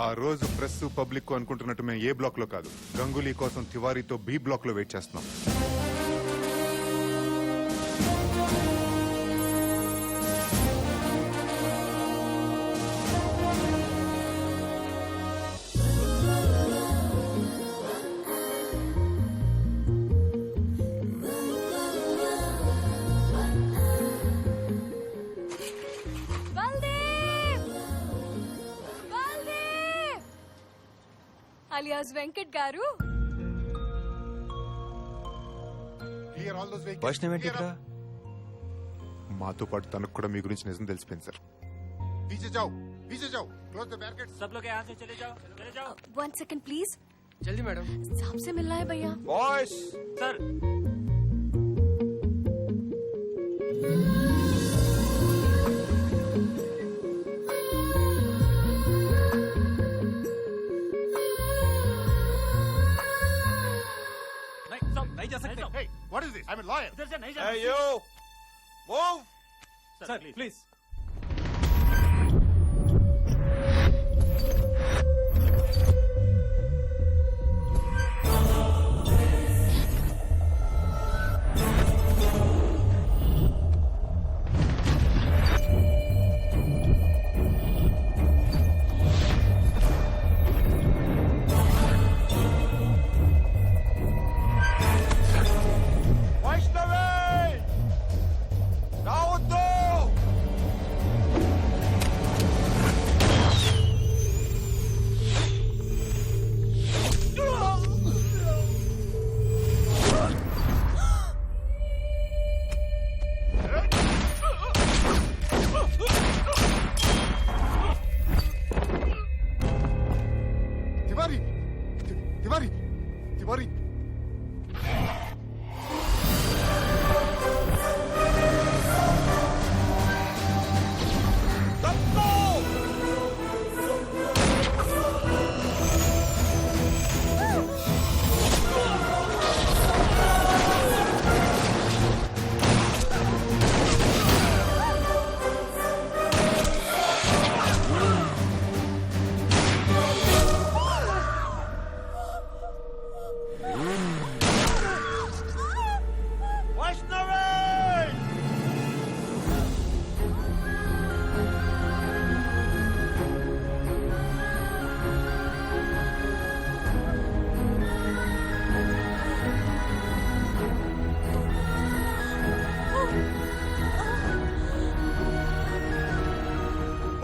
ఆ రోజు press public అనుకుంటున్నట్టు మేము ఏ బ్లాక్ లో కాదు, గంగూలీ కోసం తివారీతో బి బ్లాక్ లో వెయిట్ చేస్తున్నాం. alias వెంకట్ గారు. వైష్ణవ్ ఏంటి ఇక్కడ? మాతో పాటు తనకు కూడా మీ గురించి నిజం తెలిసిపోయింది సార్. One second please. जल्दी मैडम. साहब से मिलना है भैया. Boys sir. नहीं जा सकते. Hey, what is this? I'm a lawyer. इधर से नहीं जा. Hey you move. Sir please. Vaishnavi రావద్దు. తివారీ తివారీ తివారీ తప్పు.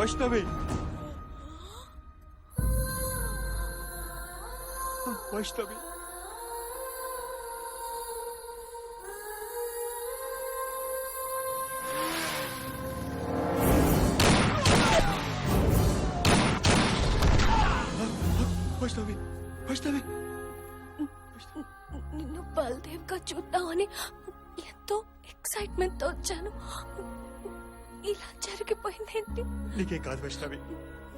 వైష్ణవి వైష్ణవి వైష్ణవి వైష్ణవి వైష్ణవి నిన్ను బల్దేవ్ గా చూద్దామని ఎంతో ఎక్సైట్మెంట్ తో వచ్చాను. ఇలా జరిగిపోయిందేంటి? నీకేం కాదు వైష్ణవి.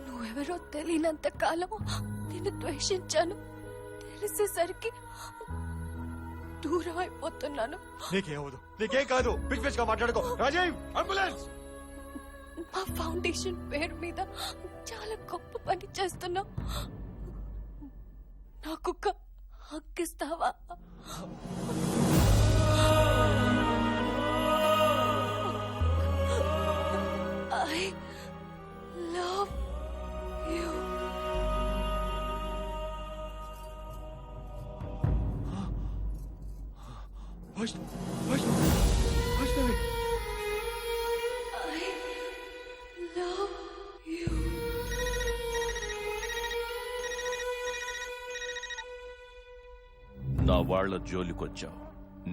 నువ్వెవరో తెలియనంత కాలము నిన్ను ద్వేషించాను. తెలిసేసరికి దూరం అయిపోతున్నాను. నీకేం అవ్వదు. నీకేం కాదు. పిచ్ పిచ్ గా మాట్లాడుకో. రాజీవ్ అంబులెన్స్. మా ఫౌండేషన్ పేరు మీద చాలా గొప్ప పని చేస్తున్నావు. నాకు హక్కిస్తావా? I love you. Vaishnavi Vaishnavi I love you. నా వాళ్ల జోలికొచ్చావు.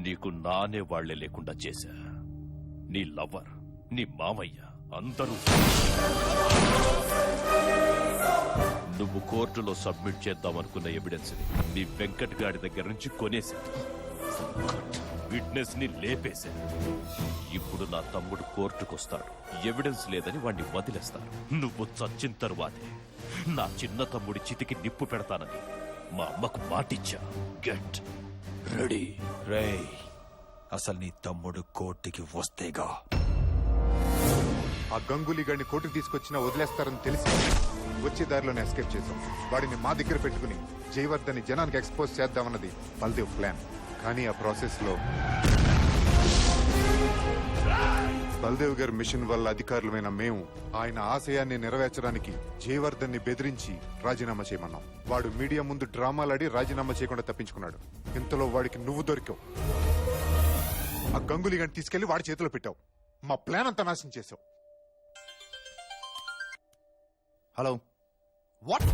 నీకు నానే వాళ్లే లేకుండా చేశా. నీ లవర్, నీ మామయ్య అందరూ నువ్వు కోర్టులో సబ్మిట్ చేద్దామనుకున్న ఎవిడెన్స్ ని నీ వెంకట్ గాడి దగ్గర నుంచి కొనేశాడు. విట్నెస్ ని లేపేశాడు. ఇప్పుడు నా తమ్ముడు కోర్టుకొస్తాడు. ఎవిడెన్స్ లేదని వాణ్ణి వదిలేస్తాను. నువ్వు చచ్చిన తరువాతే నా చిన్న తమ్ముడి చితికి నిప్పు పెడతానని మా అమ్మకు మాటిచ్చా. Get ready. రేయ్, అసలు నీ తమ్ముడు కోర్టుకి వస్తేగా ఆ గంగూలీ గారిని కోర్టుకు తీసుకొచ్చినా వదిలేస్తారని తెలిసి వచ్చే దారిలోనే ఎస్కేప్ చేశాం. వాడిని మా దగ్గర పెట్టుకుని జయవర్ధన్ని జనానికి ఎక్స్పోజ్ చేద్దామన్నది బల్దేవ్ ప్లాన్. కానీ ఆ ప్రాసెస్ లో బల్దేవ్ గారి మిషన్ వల్ల అధికారులమైన మేము ఆయన ఆశయాన్ని నెరవేర్చడానికి జయవర్ధన్ని బెదిరించి రాజీనామా చేయమన్నాం. వాడు మీడియా ముందు డ్రామాలాడి రాజీనామా చేయకుండా తప్పించుకున్నాడు. ఇంతలో వాడికి నువ్వు దొరికావు. ఆ గంగులీ గంట తీసుకెళ్లి వాడి చేతిలో పెట్టావు. మా ప్లాన్ అంతా నాశనం చేసావు. Hello, what?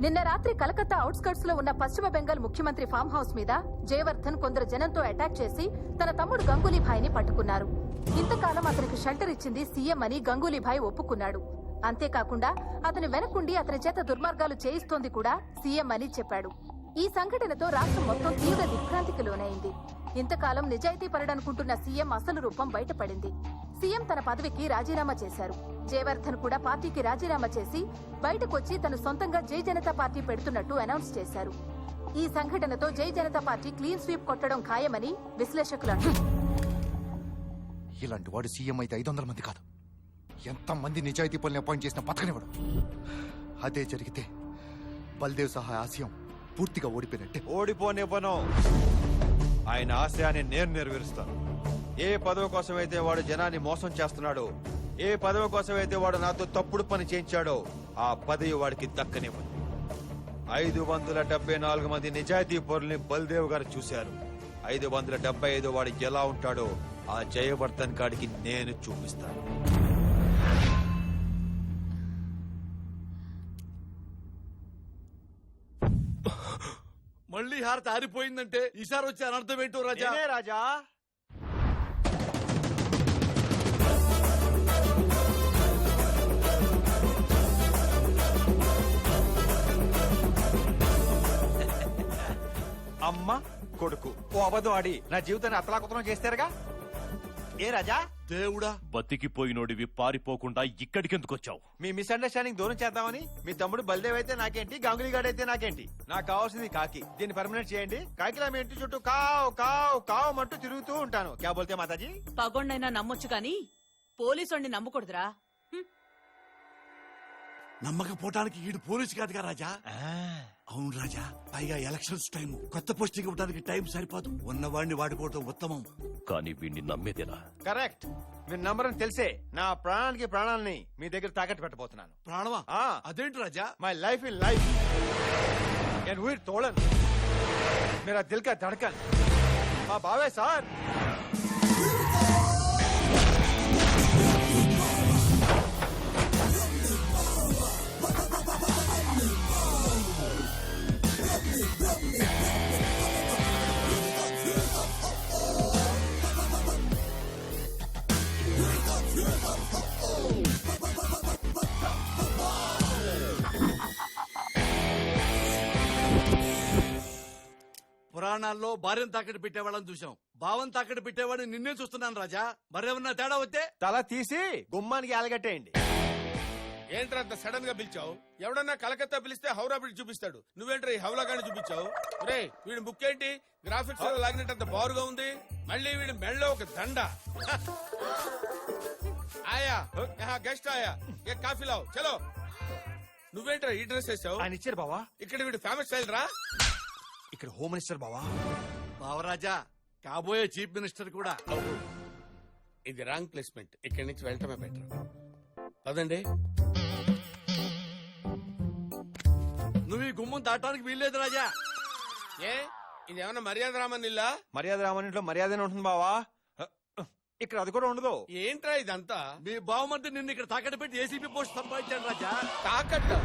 నిన్న రాత్రి కలకత్తా అవుట్స్కర్ట్స్ లో ఉన్న పశ్చిమ బెంగాల్ ముఖ్యమంత్రి ఫామ్ హౌస్ మీద జయవర్ధన్ కొందరు జనంతో అటాక్ చేసి తన తమ్ముడు గంగూలీభాయ్ని పట్టుకున్నారు. ఇంతకాలం అతనికి షెల్టర్ ఇచ్చింది సీఎం అని గంగూలీభాయ్ ఒప్పుకున్నాడు. అంతేకాకుండా అతని వెనకుండి అతని చేత దుర్మార్గాలు చేయిస్తోంది కూడా సీఎం అని చెప్పాడు. ఈ సంఘటనతో రాష్ట్రం మొత్తం తీవ్ర దిగ్భ్రాంతికి లోనైంది. ఇంతకాలం నిజాయితీ పరుడనుకుంటున్న సీఎం అసలు రూపం బయటపడింది. సీఎం తన పదవికి రాజీనామా చేశారు. జయవర్ధన్ కూడా పార్టీకి రాజీనామా చేసి బయటకొచ్చి తను సొంతంగా జై జనతా పార్టీ పెడుతున్నట్టు అనౌన్స్ చేశారు. ఈ సంఘటనతో జై జనతా పార్టీ క్లీన్ స్వీప్ కొట్టడం ఖాయమని విశ్లేషకులు అంటున్నారు. ఇలాంటి వాడు సీఎం అయితే 500 మంది కాదు, ఎంతమంది నిజాయితీ పనులు అపాయింట్ చేసిన పథకనివ్వడు. అదే జరిగితే బల్దేవ్ సహా ఆశయం పూర్తిగా ఓడిపోయినట్టే. ఓడిపోనివ్వను. ఆయన ఆశయాన్ని నేను నెరవేరుస్తాను. ఏ పదవి కోసం అయితే వాడు జనాన్ని మోసం చేస్తున్నాడో, ఏ పదవి కోసం అయితే వాడు నాతో తప్పుడు పని చేయించాడో, ఆ పదవి వాడికి దక్కనివ్వను. 574 మంది నిజాయితీ పౌరుల్ని బల్దేవ్ గారు చూశారు. 575 వాడు ఎలా ఉంటాడో ఆ జయవర్ధన్ గాడికి నేను చూపిస్తాను. మళ్ళీ హారత ఆరిపోయిందంటే ఈసారి వచ్చే అనర్థం ఏంటో రాజా. నేనే రాజా. అమ్మ కొడుకు ఓ అబద్ధం ఆడి నా జీవితాన్ని అతలాకుతలం చేస్తారుగా. ఏ రాజా? దేవుడా, బతికిపోయినోడివి పారిపోకుండా ఇక్కడికెందుకొచ్చావు? మీ మిస్అండర్స్టాండింగ్ దూరం చేద్దామని మీ తమ్ముడు బల్దేవ్ అయితే నాకేంటి, గంగులీ గాడ్ అయితే నాకేంటి. నాకు కావాల్సింది కాకి. దీన్ని పర్మనెంట్ చేయండి. కాకిలా మీ ఇంటి చుట్టూ కావ్ కావ్ కావ్ అంటూ తిరుగుతూ ఉంటాను. క్యా బోల్తే మాతాజీ? పగొండైనా నమ్మొచ్చు కాని పోలీసోడిని నమ్మకూడదురా. నమ్మకపోవటానికి ఈడు పోలీసు కాదుగా రాజా. అవును రాజా, పైగా ఎలక్షన్స్ టైం, కొత్త పోస్టింగ్ ఇవ్వడానికి టైం సరిపోదు. ఉన్నవాడిని వాడుకోవడం ఉత్తమం. కానీ వీణ్ణి నమ్మేదేలా? కరెక్ట్. మీరు నంబర్ తెలిసే నా ప్రాణానికి ప్రాణాలని మీ దగ్గర తాకట్టు పెట్టబోతున్నాను. ప్రాణమా? అదేంటి రాజా? మై లైఫ్ ఇన్ లైఫ్ నేను ఊరి తోడన్ మేరా దిల్ కా ధడకన్ మా బావే సార్. పురాణాల్లో భార్యను తాకట్టు పెట్టేవాళ్ళని చూసాం, భావం తాకట్టు పెట్టేవాడిని నిన్నే చూస్తున్నాను రాజా. మరేమన్నా తేడా వస్తే తల తీసి గుమ్మానికి ఆలగట్టేయండి. ఏంట్రా అంత సడన్ గా పిలిచావు? ఎవడన్నా కలకత్తా పిలిస్తే హౌరా బ్రిడ్జ్ చూపిస్తాడు, నువ్వేంట్రా ఈ హౌలాగాని చూపించావు? రే వీడి బుక్ ఏంటి గ్రాఫిక్స్ లో లాగినట్టు బారుగా ఉంది. మళ్ళీ వీడి మెళ్ళో ఒక దండ. ఆయా గెస్ట్ ఆయా ఏ కాఫీ లావు చలో. నువ్వేంట్రా ఈ డ్రెస్ వేసావు? ఆయన ఇచ్చారు బావా. ఇక్కడ వీడి ఫేమస్ స్టైల్ రా. ఇక్కడ హోమ్ మినిస్టర్ బావా. బావరాజా, కాబోయే చీఫ్ మినిస్టర్ కూడా. ఇది రాంగ్ ప్లేస్మెంట్, ఇక్కడి నుంచి వెళ్ళటమే బెటర్. పదండి. నువ్వు ఈ గుమ్మం దాటానికి వీల్లేదు రాజా. ఏ ఇది ఏమన్నా మర్యాద రామన్ ఇల్లా? మర్యాద రామనింట్లో మర్యాదనే ఉంటుంది బావా. ఇక్కడ అది కూడా ఉండదు. ఏంట్రా ఇదంతా? మీ బావమర్ది నిన్ను ఇక్కడ తాకట్టు పెట్టి ఏసీపీ పోస్ట్ సంపాదించాడు రాజా. తాకట్టు?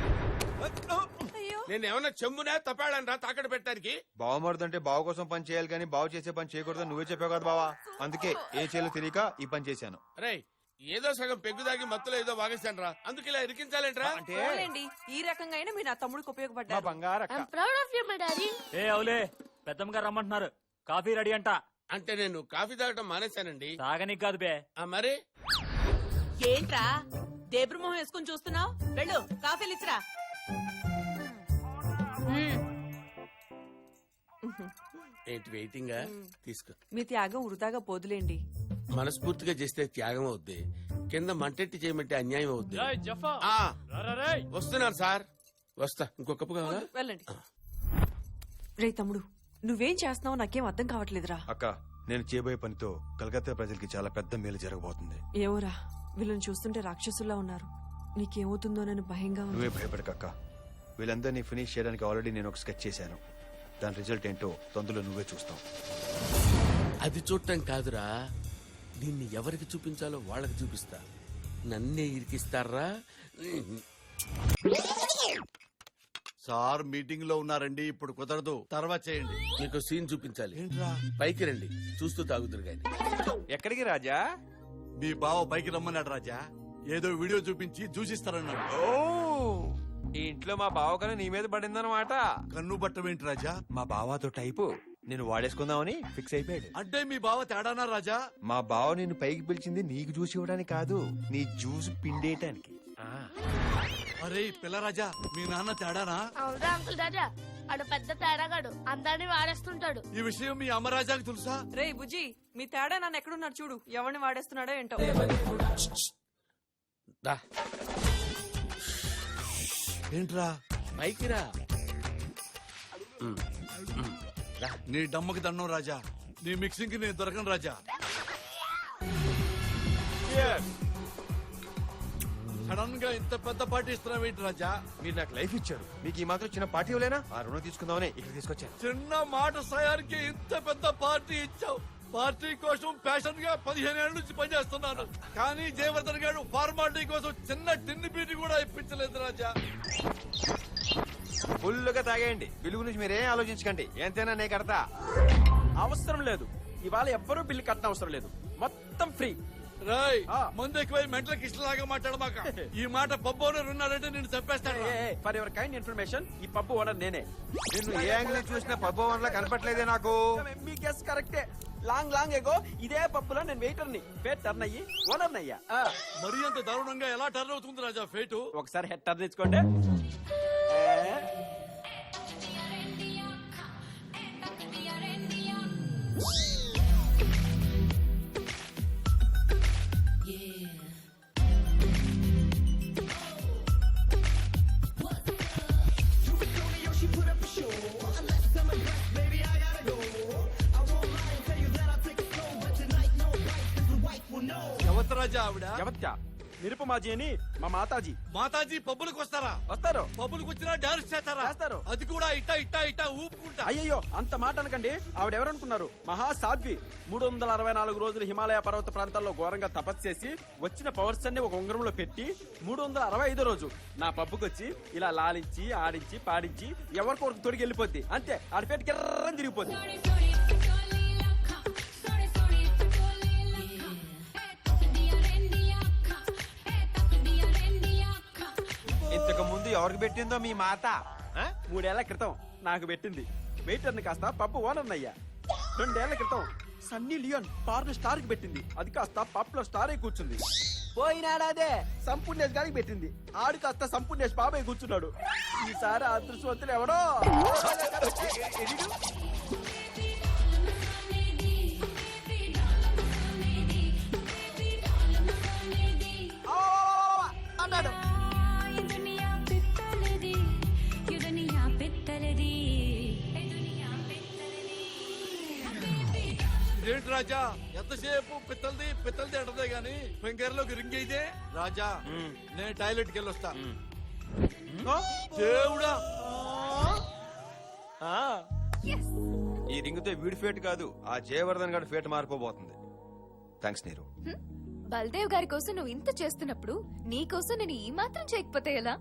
నేను ఏమన్నా చెమ్మునా తపాడనరా తాకట్టు పెట్టడానికి? బావమరుదంటే బావ కోసం పని చేయాలి కానీ బావ చేసే పని చేయకూడదు నువ్వే చెప్పావు కదా బావా. అందుకే ఏ చేయాలో తెలియక ఈ పని చేశాను. రే ఏదో సగం పెగ్గు దాగి మత్తులో ఏదో వాగేశాను రా, అందుకు ఇలా ఇరికించాలేంట్రా? అంటే ఈ రకంగా అయినా మీరు నా తమ్ముడికి మా ఉపయోగపడ్డారు. బంగారక్క. ఏ అవులే, పెద్దమ్మ గారు రమ్మంటున్నారు. కాఫీ రెడీ అంట. అంటే నేను కాఫీ తాగటం మానేశానండి. తాగనీకి కాదు బే. మరి ఏంట్రా దేబ్రు మొహం వేసుకుని చూస్తున్నావు? వెళ్ళు కాఫీలు ఇచ్చిరా. ఏంటి వెయిటింగ్? తీసుకో. మీ త్యాగం వృధాగా పోదులేండి. మనస్ఫూర్తిగా చేస్తే త్యాగం అవుద్ది, కింద మంటెట్టి చేయమంటే అన్యాయం అవుద్ది రేయ్ జఫా ఆ, రారా రేయ్. వస్తున్నాను సార్. వస్తా. ఇంకో కప్పు కావాలా? వెళ్ళండి. రే తమ్ముడు నువ్వేం చేస్తున్నావో నాకేం అర్థం కావట్లేదురా. అక్క నేను చేయబోయే పనితో కలకత్తా ప్రజలకి చాలా పెద్ద మేలు జరగబోతుంది. ఏమోరా వీళ్ళని చూస్తుంటే రాక్షసుల్లా ఉన్నారు. నీకేమవుతుందోనని భయంగా ఉంది. నువ్వే భయపడకక్క. వీళ్ళందరినీ ఫినిష్ చేయడానికి ఆల్రెడీ నేను ఒక స్కెచ్ చేశాను. దాని రిజల్ట్ ఏంటో తొందరలో నువ్వే చూస్తావు. అది చూడటం కాదురా, దీన్ని ఎవరికి చూపించాలో వాళ్ళకి చూపిస్తా. నన్నే ఇరికిస్తారా? సార్ మీటింగ్ లో ఉన్నారండి, ఇప్పుడు కుదరదు, తర్వాత చేయండి. నీకు సీన్ చూపించాలి. ఏంట్రా? పైకి రండి, చూస్తూ తాగుతురు గాని. ఎక్కడికి రాజా? మీ బావ పైకి రమ్మన్నాడు రాజా. ఏదో వీడియో చూపించి చూసిస్తారన్నాడు. ఈ ఇంట్లో మా బావ కన్నా నీ మీద పడిందన్నమాట. కన్ను బట్టమేంటి రాజా? మా బావతో టైపు నేను వాడేసుకుందామని ఫిక్స్ అయిపోయాడు. అంటే మీ బావ తేడానా రాజా? మా బావ నిన్ను పైకి పిలిచింది నీకు జ్యూస్ ఇవ్వడానికి కాదు, నీ జ్యూస్ పిండేయటానికి. అరే పిల్ల రాజా, మీ నాన్న తేడానా? అవునా అంకుల్ రాజా, ఆడు పెద్ద తేడాగాడు, అందరినీ వాడేస్తుంటాడు. ఈ విషయం మీ అమ్మ రాజాకి తెలుసా? రే బుజ్జి మీ తేడా నన్ను ఎక్కడున్నాడు చూడు. ఎవరిని వాడేస్తున్నాడో ఏంటో. దా, ఏంట్రా? పైకి రా. నీ డమ్మకి దండం రాజా, నీ మిక్సింగ్ కి నేను దొరకను రాజా. సడన్ గా ఇంత పెద్ద పార్టీ ఇస్తున్నావేంటి రాజా? మీరు నాకు లైఫ్ ఇచ్చారు, మీకు ఈ మాత్రం చిన్న పార్టీ ఇవ్వలేనా? ఆ రుణం తీసుకుందామని ఇక్కడ తీసుకొచ్చాను. చిన్న మాట సాయానికి ఇంత పెద్ద పార్టీ ఇచ్చావు. పార్టీ కోసం ప్యాషన్ గా 15 ఏళ్ల నుంచి పనిచేస్తున్నాను, కానీ జయవర్ధన్ గారు ఫార్మాలిటీ కోసం చిన్న టిన్ని పీటి కూడా ఇప్పించలేదు రాజా. ఫుల్గా తాగేయండి, బిల్లు గురించి మీరేం ఆలోచించకండి. ఎంతైనా నేను కడతా. అవసరం లేదు, ఇవాళ ఎవ్వరూ బిల్లు కట్టడం అవసరం లేదు, మొత్తం ఫ్రీ. రాయ్ ముందు ఎక్కువై మెంటల్ కిస్ట్ లాగా మాట్లాడమాక. ఈ మాట పబ్బు ఓనర్ ఉన్నారంటే నేను చంపేస్తాను. ఫర్ యువర్ కైండ్ ఇన్ఫర్మేషన్, ఈ పబ్బు ఓనర్ నేనే. నిన్ను ఏ యాంగిల్ చూసినా పబ్బు వన్లా కనపట్లేదే నాకు. మీ గెస్ కరెక్టే. లాంగ్ ఎగో ఇదే పబ్బులో నేను వెయిటర్ ని ఫేట్ టర్న్ అయ్యి ఓనర్ అయ్యా. మరీ అంత దారుణంగా ఎలా టర్న్ అవుతుంది రాజా ఫేటు? ఒకసారి హెడ్ టర్న్ తెచ్చుకోండి. ఎవరు రాజా ఆవిడ? ఎవత్యా నిరుపమాజీ అని మా మాతాజీ. మాతాజీ పబ్బులకు వస్తారా? వస్తారు. పబ్బులకు వచ్చినా డాన్స్ చేస్తారా? చేస్తారు. అది కూడా ఇట్టా ఇట్టా ఇట్టా ఊపుకుంటా. అయ్యయ్యో అంత మాట అనకండి. ఆవిడ ఎవరనుకున్నారు? మహాసాధ్వి. 364 రోజులు హిమాలయ పర్వత ప్రాంతాల్లో ఘోరంగా తపస్సు చేసి వచ్చిన పవర్స్ అన్ని ఒక ఉంగరంలో పెట్టి 365 రోజు నా పబ్బుకి వచ్చి ఇలా లాలించి ఆడించి పాడించి ఎవరికొరకు తొడిగి వెళ్ళిపోద్ది. అంతే, ఆడి పేరు కిర్రని తిరిగిపోద్ది. ఇంతకు ముందు ఎవరికి పెట్టిందో మీ మాత? 3 ఏళ్ల క్రితం నాకు పెట్టింది. వెయిటర్ని కాస్త పబ్బు ఓనర్ అయ్యా. 2 ఏళ్ల క్రితం సన్నీ లియోన్ పార్న్ స్టార్ కి పెట్టింది. అది కాస్త పబ్ లో స్టార్ అయి కూర్చుంది. పోయినాడాదే సంపూర్ణేష్ గారికి పెట్టింది. ఆడు కాస్త సంపూర్ణేష్ బాబాయ్ కూర్చున్నాడు. ఈసారి అదృష్టవంతులు ఎవడో. అన్నాడు. ఏంటి రాజా ఎంతసేపు పిత్తలది అంటదే గాని ఫింగర్లోకి రింగ్ అయితే రాజా నేను టాయిలెట్కి వెళ్ళొస్తా. దేవుడా, ఈ రింగుతో వీడి ఫేట్ కాదు, ఆ జయవర్ధన్ గారి ఫేట్ మారిపోబోతుంది. థ్యాంక్స్ నీరు. బల్దేవ్ గారి కోసం నువ్వు ఇంత చేస్తున్నప్పుడు నీ కోసం నేను ఈ మాత్రం చేయకపోతే ఎలా?